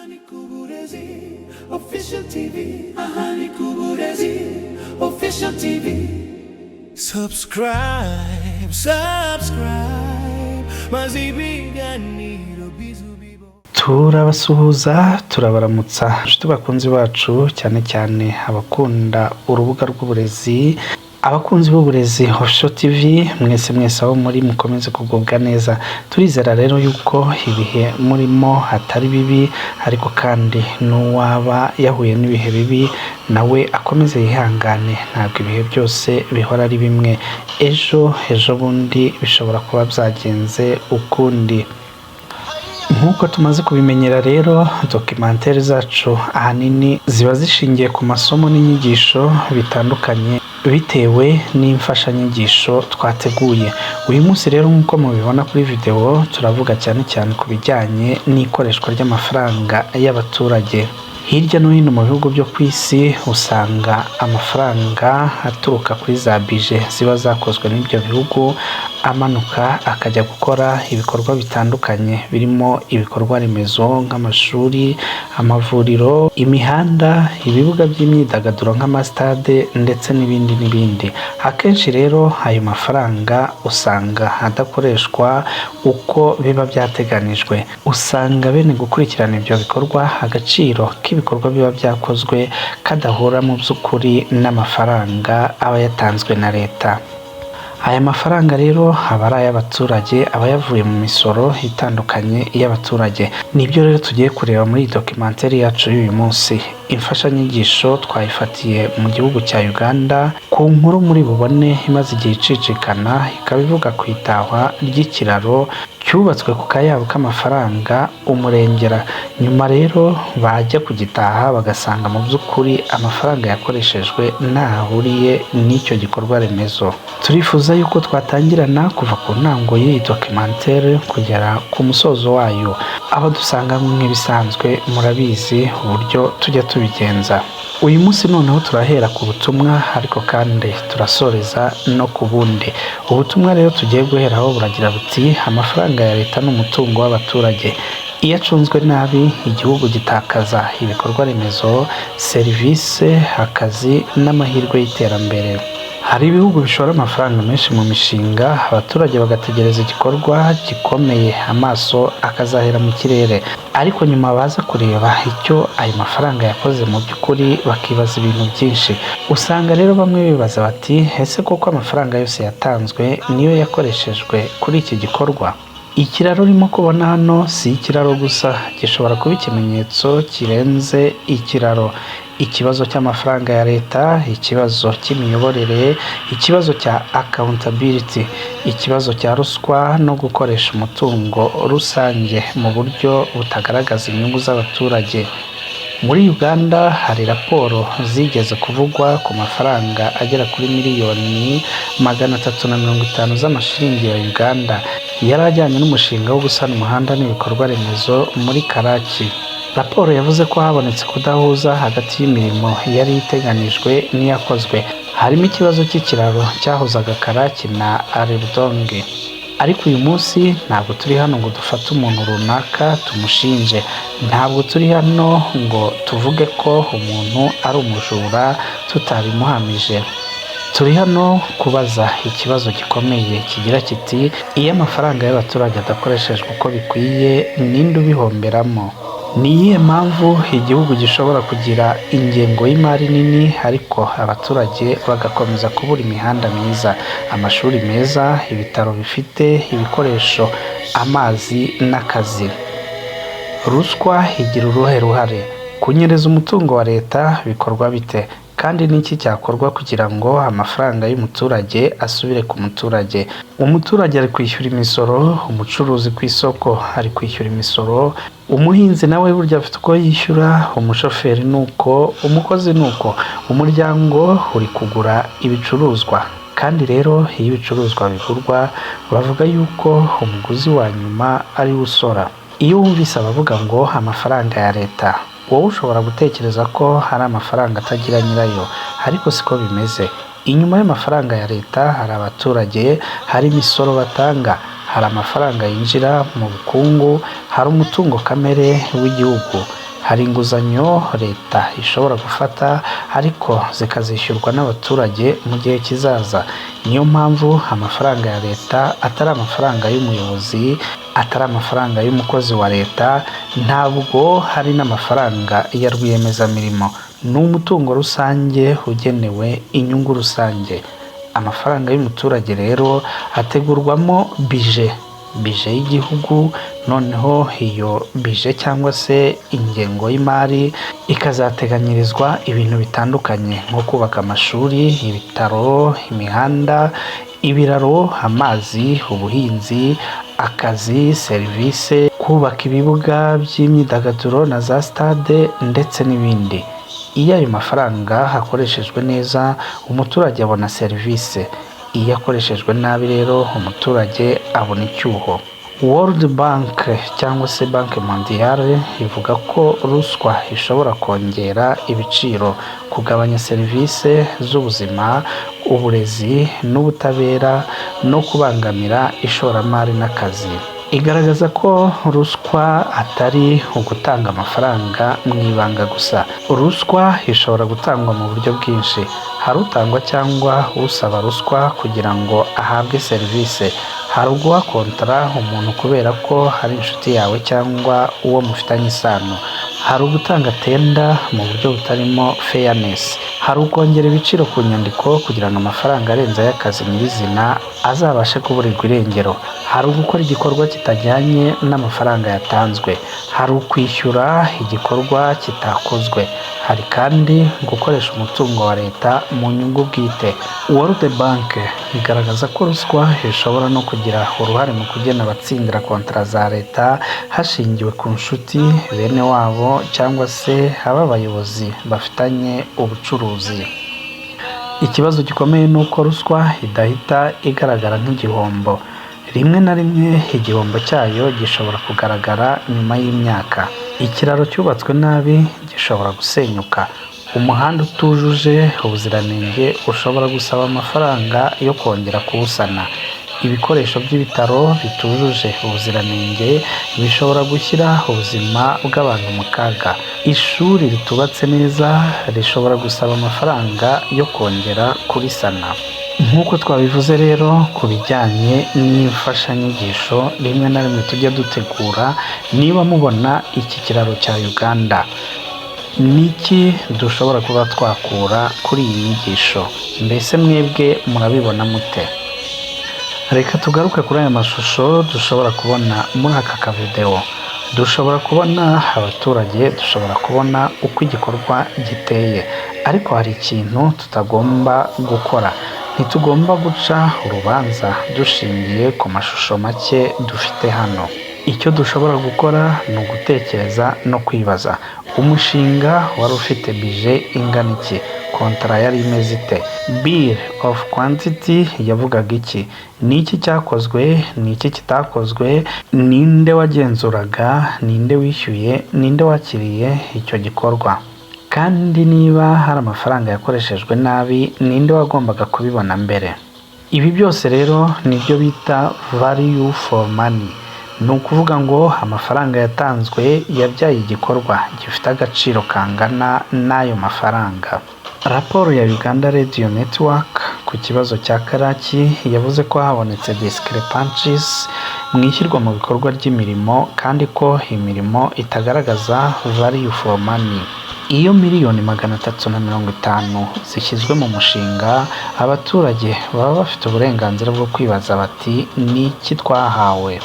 Ahani Kuburezi Official TV. Ahani Kuburezi Official TV. Subscribe maze ibiganiro bizubibo. Turabasuhuza turabaramutsa inshuti bakunzi bacu, cyane cyane abakunda urubuga rw'uburezi, abakunzi b'uburezi Official TV, mwese aho muri mukomeze kugubwa neza. Turizera rero yuko ibihe murimo hatari bibi, ariko kandi n'uwaba yahuye n'ibihe bibi nawe akomeze yihangane. Ntabwo ibihe byose bihora ari bimwe, ejo bundi bishobora kuba byagenze ukundi. Nk'uko tumaze kubimenyera rero, documentaire zacu ahanini ziba zishingiye ku masomo n'inyigisho bitandukanye bitewe n'imfashanyigisho twateguye. Uyu munsi rero nk'uko mubibona kuri video, turavuga cyane ku bijyanye n'ikoreshwa ry'amafaranga y'abaturage. Hirya no hino mu bihugu byo ku isi usanga amafaranga aturuka kuri za bije ziba zakozwe n'ibyo bihugu amanuka akajya gukora ibikorwa bitandukanye, birimo ibikorwa remezo nk'amashuri, amavuriro, imihanda, ibibuga by'imyidagaduro nk'amastade ndetse n'ibindi. Akenshi rero ayo mafaranga usanga adakoreshwa uko biba byateganijwe. Usanga bene gukurikirana ibyo bikorwa agaciro k'ibikorwa biba byakozwe kadahura mu by'ukuri n'amafaranga aba yatanzwe na leta. Aya mafaranga rero aba ari ay'abaturage, aba yavuye mu misoro itandukanye y'abaturage. Nibyo rero tugiye kureba muri documentaire yacu y'uyu munsi. Imfashanyigisho twayifatiye mu gihugu cya Uganda, ku nkuru muri bubone imaze igihe icicikana, ikaba ivuga ku itahwa ry'ikiraro cyubatswe ku kayabo k'amafaranga umurengera. Nyuma rero bajya kugitaha bagasanga mu by'ukuri amafaranga yakoreshejwe ntahuriye n'icyo gikorwa remezo. Turifuza yuko twatangirana kuva ku ntango y'iyi documentaire kugera ku musozo wayo, aho dusanga nk'ibisanzwe murabizi uburyo tujya tubigenza. Uyu munsi noneho turahera ku butumwa, ariko kandi turasoreza no ku bundi. Ubutumwa rero tugiye guheraho buragira buti: amafaranga ya leta n'umutungo w'abaturage. Iyo acunzwe nabi, igihugu gitakaza ibikorwa remezo, serivisi, akazi n'amahirwe y'iterambere. Hari ibihugu bishora amafaranga menshi mu mishinga, abaturage bagategereza igikorwa gikomeye, amaso akazahera mu kirere, ariko nyuma baza kureba icyo ayo mafaranga yakoze mu by'ukuri bakibaza ibintu byinshi. Usanga rero bamwe bibaza bati: ese koko amafaranga yose yatanzwe niyo yakoreshejwe kuri iki gikorwa? Ikiraro urimo kubona hano si ikiraro gusa, gishobora kuba ikimenyetso kirenze ikiraro. Ikibazo cy'amafaranga ya leta, ikibazo cy'imiyoborere, ikibazo cya accountability, ikibazo cya ruswa no gukoresha umutungo rusange mu buryo butagaragaza inyungu z'abaturage. Muri Uganda hari raporo zigeze kuvugwa ku mafaranga agera kuri miliyoni 350 z'amashiringi ya Uganda yari ajyanye n'umushinga wo gusana umuhanda n'ibikorwa remezo muri Karaki. Raporo yavuze ko habonetse kudahuza hagati y'imirimo yari iteganijwe n'iyakozwe. Harimo ikibazo cy'ikiraro cyahuzaga Karaki na Arebdonge. Ariko uyu munsi ntabwo turi hano ngo dufate umuntu runaka tumushinje, ntabwo turi hano ngo tuvuge ko umuntu ari umujura tutabimuhamije. Turi hano kubaza ikibazo gikomeye kigira kiti: iyo amafaranga y'abaturage adakoreshejwe uko bikwiye, ninde ubihomberamo? Ni iyihe mpamvu igihugu gishobora kugira ingengo y'imari nini ariko abaturage bagakomeza kubura imihanda myiza, amashuri meza, ibitaro bifite ibikoresho, amazi n'akazi? Ruswa igira uruhe ruhare? Kunyereza umutungo wa leta bikorwa bite? Kandi n'iki cyakorwa kugira ngo amafaranga y'umuturage asubire ku muturage? Umuturage ari kwishyura imisoro, umucuruzi ku isoko ari kwishyura imisoro, umuhinzi nawe burya afite uko yishyura, umushoferi nuko, umukozi nuko, umuryango uri kugura ibicuruzwa. Kandi rero iyo ibicuruzwa bigurwa bavuga yuko umuguzi wa nyuma ari we usora. Iyo wumvise abavuga ngo amafaranga ya leta, wowe ushobora gutekereza ko hari amafaranga atagira nyirayo, ariko siko bimeze. Inyuma y'amafaranga ya leta hari abaturage, hari imisoro batanga, hari amafaranga yinjira mu bukungu, hari umutungo kamere w'igihugu, hari inguzanyo leta ishobora gufata ariko zikazishyurwa n'abaturage mu gihe kizaza. Niyo mpamvu amafaranga ya leta atari amafaranga y'umuyobozi, atari amafaranga y'umukozi wa leta, ntabwo hari n'amafaranga ya rwiyemezamirimo. Ni umutungo rusange ugenewe inyungu rusange. Amafaranga y'umuturage rero ategurwamo bije y'igihugu, noneho iyo bije cyangwa se ingengo y'imari ikazateganyirizwa ibintu bitandukanye nko kubaka amashuri, ibitaro, imihanda, ibiraro, amazi, ubuhinzi, akazi, serivisi, kubaka ibibuga by'imyidagaduro na za stade ndetse n'ibindi. Iyo ayo mafaranga akoreshejwe neza, umuturage abona serivisi. Iyo akoreshejwe nabi rero, umuturage abona icyuho. World Bank cyangwa se Banki Mondiale ivuga ko ruswa ishobora kongera ibiciro, kugabanya serivisi z'ubuzima, uburezi n'ubutabera no kubangamira ishoramari n'akazi. Igaragaza ko ruswa atari ugutanga amafaranga mu ibanga gusa. Ruswa ishobora gutangwa mu buryo bwinshi. Hari utangwa cyangwa usaba ruswa kugira ngo ahabwe serivisi. Hari uguha kontara umuntu kubera ko hari inshuti yawe cyangwa uwo mufitanye isano. Hari ugutanga tenda mu buryo butarimo fairness. Hari ukongera ibiciro ku nyandiko kugira ngo amafaranga arenze y'akazi nyirizina azabashe kuburirwa irengero. Hari ugukora igikorwa kitajyanye n'amafaranga yatanzwe. Hari ukwishyura igikorwa kitakozwe. Hari kandi gukoresha umutungo wa leta mu nyungu bwite. World Bank igaragaza ko ruswa ishobora no kugira uruhare mu kugena abatsindira kontara za leta hashingiwe ku nshuti, bene wabo cyangwa se abayobozi bafitanye ubucuruzi. Ikibazo gikomeye ni uko ruswa idahita igaragara nk'igihombo. Rimwe na rimwe igihombo cyayo gishobora kugaragara nyuma y'imyaka. Ikiraro cyubatswe nabi gishobora gusenyuka. Umuhanda utujuje ubuziranenge ushobora gusaba amafaranga yo kongera kuwusana. Ibikoresho by'ibitaro bitujuje ubuziranenge bishobora gushyira ubuzima bw'abantu mu kaga. Ishuri ritubatse neza rishobora gusaba amafaranga yo kongera kurisana. Nk'uko twabivuze rero ku bijyanye n'imfashanyigisho rimwe na rimwe tujya dutegura, niba mubona iki kiraro cya Uganda, niki dushobora kuba twakura kuri iyi nyigisho? Mbese mwebwe murabibona mute? Reka tugaruke kuri aya mashusho dushobora kubona muri aka kavideo. Dushobora kubona abaturage, dushobora kubona uko igikorwa giteye, ariko hari ikintu tutagomba gukora. Ntitugomba guca urubanza dushingiye ku mashusho make dufite hano. Icyo dushobora gukora ni ugutekereza no kwibaza, umushinga wari ufite bije ingana iki? Kontara yari imeze ite? Bill of quantity yavugaga iki? Ni iki cyakozwe? Ni iki kitakozwe? Ninde wagenzuraga? Ninde wishyuye? Ninde wakiriye icyo gikorwa? Kandi niba hari amafaranga yakoreshejwe nabi, ninde wagombaga kubibona mbere? Ibi byose rero nibyo bita value for money. Ni ukuvuga ngo amafaranga yatanzwe yabyaye igikorwa gifite agaciro kangana n'ayo mafaranga. Raporo ya Uganda Radio Network ku kibazo cya Karaki yavuze ko habonetse discrepancies mu ishyirwa mu bikorwa ry'imirimo kandi ko imirimo itagaragaza value for money. Iyo miliyoni 350 zishyizwe mu mushinga, abaturage baba bafite uburenganzira bwo kwibaza bati ni iki twahawe?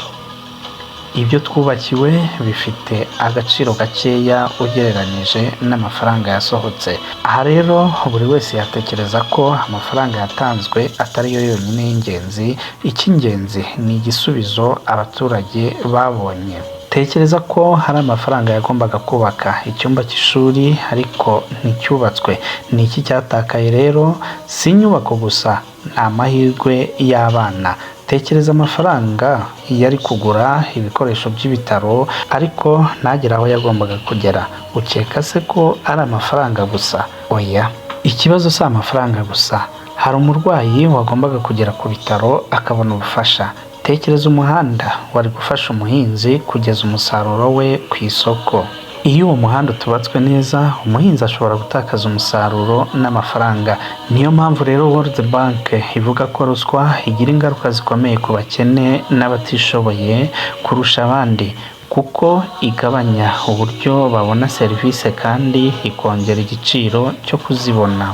Ibyo twubakiwe bifite agaciro gakeya ugereranyije n'amafaranga yasohotse. Aha rero buri wese yatekereza ko amafaranga yatanzwe atari yo yonyine y'ingenzi. Icy'ingenzi ni igisubizo abaturage babonye. Tekereza ko hari amafaranga yagombaga kubaka icyumba cy'ishuri ariko nticyubatswe. Ni iki cyatakaye rero? Si inyubako gusa, ni amahirwe y'abana. Tekereza amafaranga yari kugura ibikoresho by'ibitaro ariko ntagere aho yagombaga kugera. Ukeka se ko ari amafaranga gusa? Oya, ikibazo si amafaranga gusa. Hari umurwayi wagombaga kugera ku bitaro akabona ubufasha. Tekereza umuhanda wari gufasha umuhinzi kugeza umusaruro we ku isoko. Iyo uwo muhanda utubatswe neza, umuhinzi ashobora gutakaza umusaruro n'amafaranga. Niyo mpamvu rero World Bank ivuga ko ruswa igira ingaruka zikomeye ku bakene n'abatishoboye kurusha abandi, kuko igabanya uburyo babona serivisi kandi ikongera igiciro cyo kuzibona.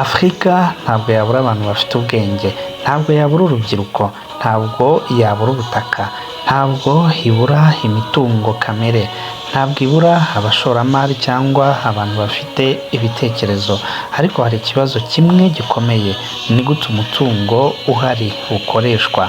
Afurika ntabwo yabura abantu bafite ubwenge, ntabwo yabura urubyiruko, ntabwo yabura ubutaka, ntabwo ibura imitungo kamere, ntabwo ibura abashoramari cyangwa abantu bafite ibitekerezo. Ariko hari ikibazo kimwe gikomeye: ni gute umutungo uhari ukoreshwa.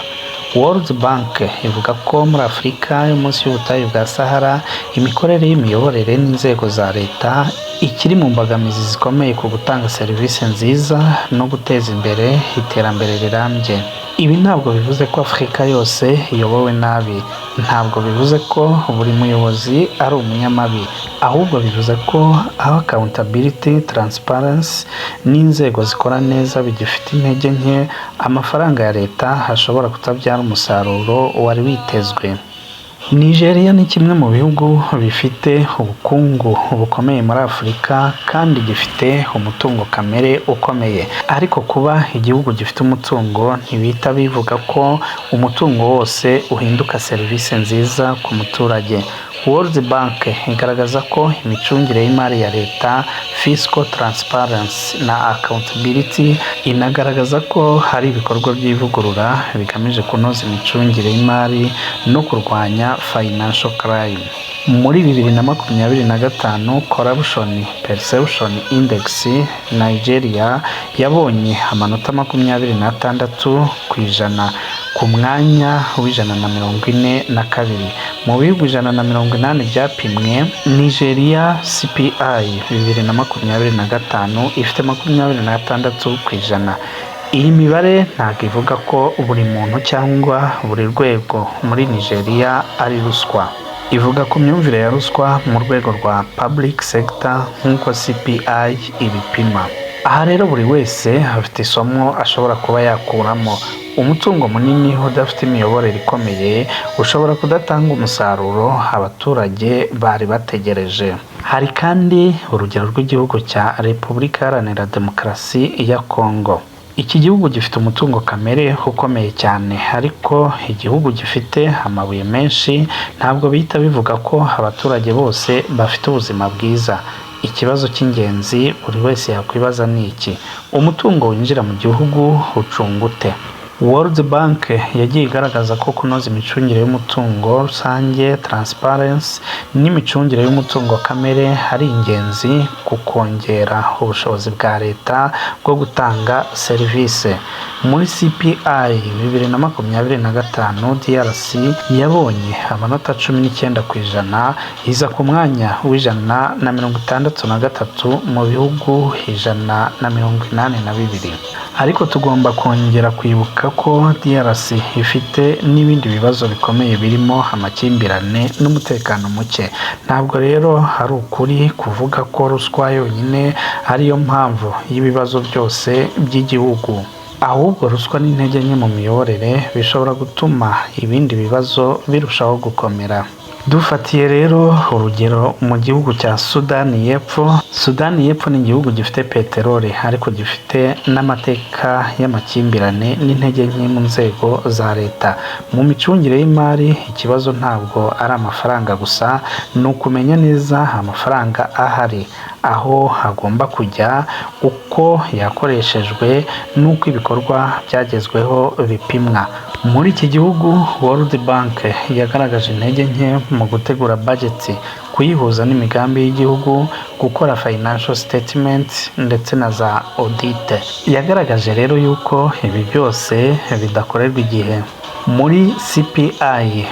World Bank ivuga ko muri Afurika yo munsi y'ubutayu bwa Sahara, imikorere y'imiyoborere n'inzego za leta ikiri mu mbogamizi zikomeye ku gutanga serivisi nziza no guteza imbere iterambere rirambye. Ibi ntabwo bivuze ko Afurika yose iyobowe nabi, ntabwo bivuze ko buri muyobozi ari umunyamabi, ahubwo bivuze ko aho accountability, transparency n'inzego zikora neza bigifite intege nke, amafaranga ya leta ashobora kutabyara umusaruro wari witezwe. Nigeria ni kimwe mu bihugu bifite ubukungu bukomeye muri Afurika kandi gifite umutungo kamere ukomeye. Ariko kuba igihugu gifite umutungo ntibihita bivuga ko umutungo wose uhinduka serivisi nziza ku muturage. World Bank igaragaza ko imicungire y'imari ya leta, fiscal transparency na accountability, inagaragaza ko hari ibikorwa by'ivugurura bigamije kunoza imicungire y'imari no kurwanya financial crime. Muri 2025 Corruption Perception Index, Nigeria yabonye amanota 26% ku mwanya w'142. Mu bihugu 180 byapimwe, Nigeria CPI 2025 ifite 26%. Iyi mibare ntabwo ivuga ko buri muntu cyangwa buri rwego muri Nigeria ari ruswa. Ivuga ku myumvire ya ruswa mu rwego rwa public sector nk'uko CPI ibipima. Aha rero buri wese afite isomo ashobora kuba yakuramo. Umutungo munini udafite imiyoborere ikomeye ushobora kudatanga umusaruro abaturage bari bategereje. Hari kandi urugero rw'igihugu cya Repubulika Iharanira Demokarasi ya Kongo. Iki gihugu gifite umutungo kamere ukomeye cyane, ariko igihugu gifite amabuye menshi ntabwo bihita bivuga ko abaturage bose bafite ubuzima bwiza. Ikibazo cy'ingenzi buri wese yakwibaza ni iki: umutungo winjira mu gihugu ucunga ute? World Bank yagiye igaragaza ko kunoza imicungire y'umutungo rusange, transparency n'imicungire y'umutungo kamere ari ingenzi ku kongera ubushobozi bwa leta bwo gutanga serivisi. Muri CPI 2025 DRC yabonye amanota 19%, iza ku mwanya w'163 mu bihugu 182. Ariko tugomba kongera kwibuka ko DRC ifite n'ibindi bibazo bikomeye birimo amakimbirane n'umutekano muke. Ntabwo rero hari ukuri kuvuga ko ruswa yonyine ariyo mpamvu y'ibibazo byose by'igihugu. Ahubwo ruswa n'intege nke mu miyoborere bishobora gutuma ibindi bibazo birushaho gukomera. Dufatiye rero urugero mu gihugu cya Sudani y'Epfo. Sudani y'Epfo ni igihugu gifite peteroli, ariko gifite n'amateka y'amakimbirane n'intege nke mu nzego za leta. Mu micungire y'imari, ikibazo ntabwo ari amafaranga gusa, ni ukumenya neza amafaranga ahari, aho hagomba kujya, uko yakoreshejwe n'uko ibikorwa byagezweho bipimwa. Muri iki gihugu World Bank yagaragaje intege nke mu gutegura budget, kuyihuza n'imigambi y'igihugu, gukora financial statement ndetse na za audit. Yagaragaje rero yuko ibi byose bidakorerwa igihe. Muri CPI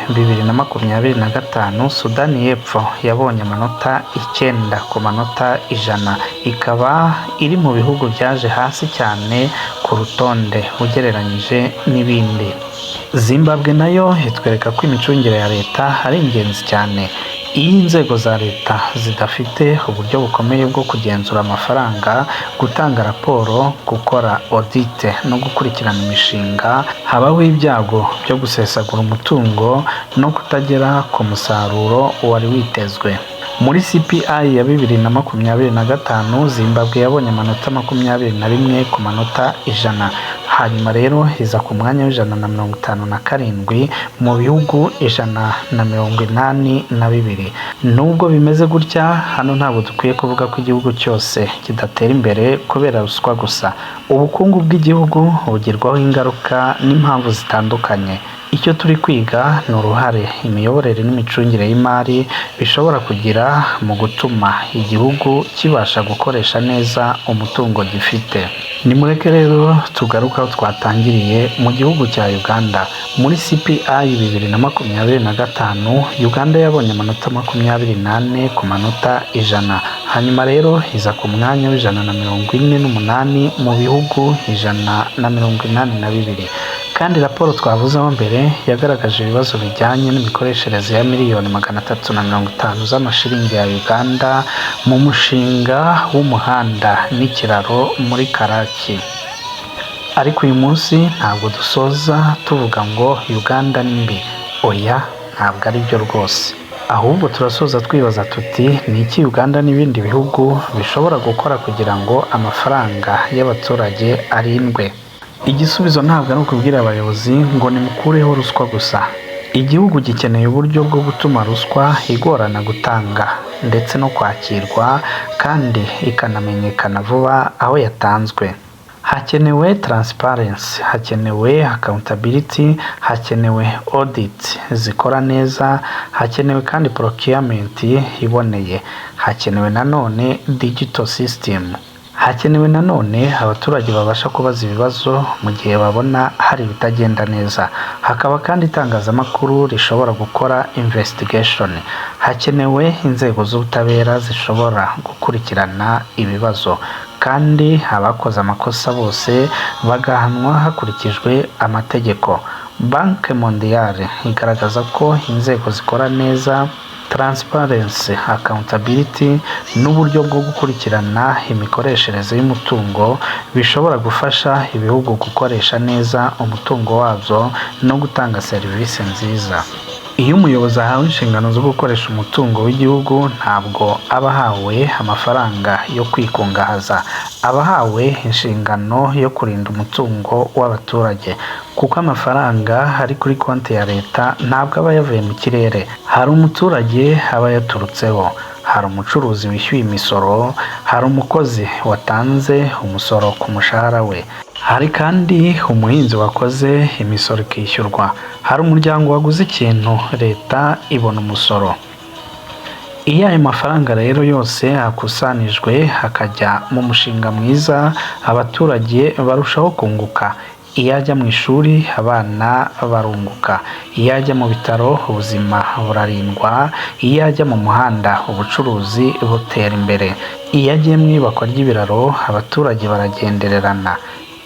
2025 Sudani y'Epfo yabonye amanota 9 ku manota 100, ikaba iri mu bihugu byaje hasi cyane ku rutonde ugereranyije n'ibindi. Zimbabwe nayo itwereka ko imicungire ya leta ari ingenzi cyane. Iyo inzego za leta zidafite uburyo bukomeye bwo kugenzura amafaranga, gutanga raporo, gukora audit no gukurikirana imishinga, habaho ibyago byo gusesagura umutungo no kutagera ku musaruro wari witezwe. Muri CPI ya 2025 Zimbabwe yabonye amanota 21 ku manota 100. Hanyuma rero iza ku mwanya w'157 mu bihugu 182. Nubwo bimeze gutya, hano ntabwo dukwiye kuvuga ko igihugu cyose kidatera imbere kubera ruswa gusa. Ubukungu bw'igihugu bugirwaho ingaruka n'impamvu zitandukanye. Icyo turi kwiga ni uruhare imiyoborere n'imicungire y'imari bishobora kugira mu gutuma igihugu kibasha gukoresha neza umutungo gifite. Nimureke rero tugaruka aho twatangiriye mu gihugu cya Uganda. Muri CPI 2025 Uganda yabonye amanota 28 ku manota 100. Hanyuma rero iza ku mwanya w'148 mu bihugu 182. Kandi raporo twavuzeho mbere yagaragaje ibibazo bijyanye n'imikoreshereze ya miliyoni 350 z'amashiringi ya Uganda mu mushinga w'umuhanda n'ikiraro muri Karaki. Ariko uyu munsi ntabwo dusoza tuvuga ngo Uganda ni mbi. Oya, ntabwo ari byo rwose. Ahubwo turasoza twibaza tuti ni iki Uganda n'ibindi bihugu bishobora gukora kugira ngo amafaranga y'abaturage arindwe. Igisubizo ntabwo ari ukubwira abayobozi ngo nimukureho ruswa gusa. Igihugu gikeneye uburyo bwo gutuma ruswa igorana gutanga ndetse no kwakirwa kandi ikanamenyekana vuba aho yatanzwe. Hakenewe transparency, hakenewe accountability, hakenewe audit zikora neza, hakenewe kandi procurement iboneye, hakenewe nanone digital system. Hakenewe nanone abaturage babasha kubaza ibibazo mu gihe babona hari ibitagenda neza. Hakaba kandi itangazamakuru rishobora gukora investigation. Hakenewe inzego z'ubutabera zishobora gukurikirana ibibazo, kandi abakoze amakosa bose bagahanwa hakurikijwe amategeko. Banki Mondiale igaragaza ko inzego zikora neza, transparency, accountability n'uburyo bwo gukurikirana imikoreshereze y'umutungo bishobora gufasha ibihugu gukoresha neza umutungo wabyo no gutanga serivisi nziza. Iyo umuyobozi ahawe inshingano zo gukoresha umutungo w'igihugu, ntabwo aba ahawe amafaranga yo kwikungahaza, aba ahawe inshingano yo kurinda umutungo w'abaturage, kuko amafaranga ari kuri konti ya leta ntabwo aba yavuye mu kirere. Hari umuturage aba yaturutseho, hari umucuruzi wishyuye imisoro, hari umukozi watanze umusoro ku mushahara we, hari kandi umuhinzi wakoze imisoro ikishyurwa, hari umuryango waguze ikintu leta ibona umusoro. Iyo ayo mafaranga rero yose akusanijwe akajya mu mushinga mwiza, abaturage barushaho kunguka. Iyo ajya mu ishuri abana barunguka, iyo ajya mu bitaro ubuzima burarindwa, iyo ajya mu muhanda ubucuruzi butera imbere, iyo agiye mu ibakwa ry'ibiraro abaturage baragendererana,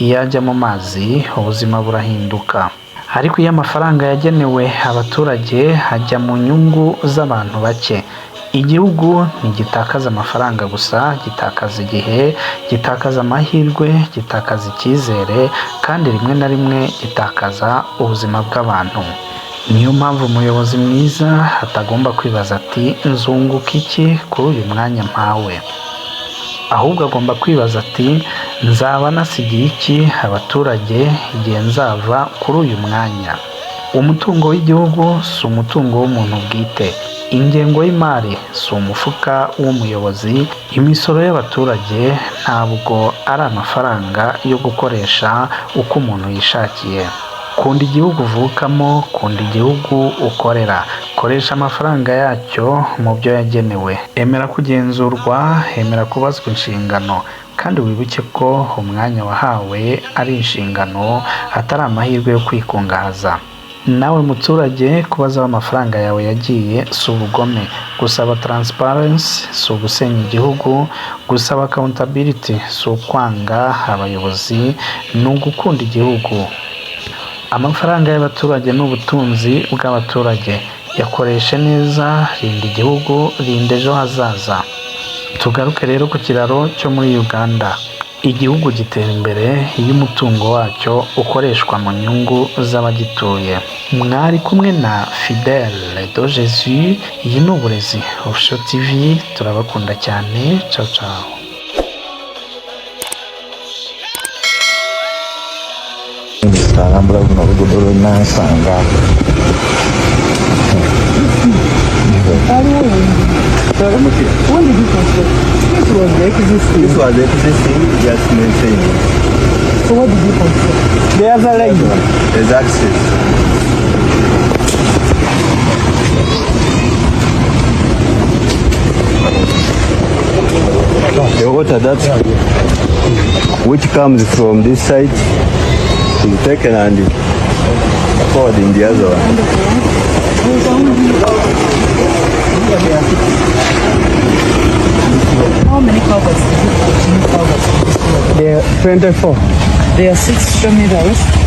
iyo ajya mu mazi ubuzima burahinduka. Ariko iyo amafaranga yagenewe abaturage ajya mu nyungu z'abantu bake, igihugu ntigitakaza amafaranga gusa, gitakaza igihe, gitakaza amahirwe, gitakaza icyizere, kandi rimwe na rimwe gitakaza ubuzima bw'abantu. Niyo mpamvu umuyobozi mwiza atagomba kwibaza ati nzunguka iki kuri uyu mwanya mpawe, ahubwo agomba kwibaza ati nzaba nasigiye iki abaturage igihe nzava kuri uyu mwanya. Umutungo w'igihugu si umutungo w'umuntu bwite, ingengo y'imari si umufuka w'umuyobozi, imisoro y'abaturage ntabwo ari amafaranga yo gukoresha uko umuntu yishakiye. Kunda igihugu uvukamo, kunda igihugu ukorera, koresha amafaranga yacyo mu byo yagenewe, emera kugenzurwa, emera kubazwa inshingano, kandi wibuke ko umwanya wahawe ari inshingano atari amahirwe yo kwikungahaza. Nawe muturage, kubaza aho amafaranga yawe yagiye si ubugome, gusaba transparency si ugusenya igihugu, gusaba accountability si ukwanga abayobozi, ni ugukunda igihugu. Amafaranga y'abaturage n'ubutunzi bw'abaturage, yakoreshe neza, rinda igihugu, rinda ejo hazaza. Tugaruke rero ku kiraro cyo muri Uganda. igihugu gitera imbere iyo umutungo wacyo ukoreshwa mu nyungu z'abagituye. Mwari kumwe na Fidèle de Jésus. Iyi ni Uburezi Official TV, turabakunda cyane. Ciao ciao. Alambra buno luguudo lwennansanga This was existing, just maintaining. So what did you construct? The other line? There's access. The water that which comes from this side is taken and poured in the other one. How many culverts did you put? New culverts? There are 24. There are 6. Show me the rest.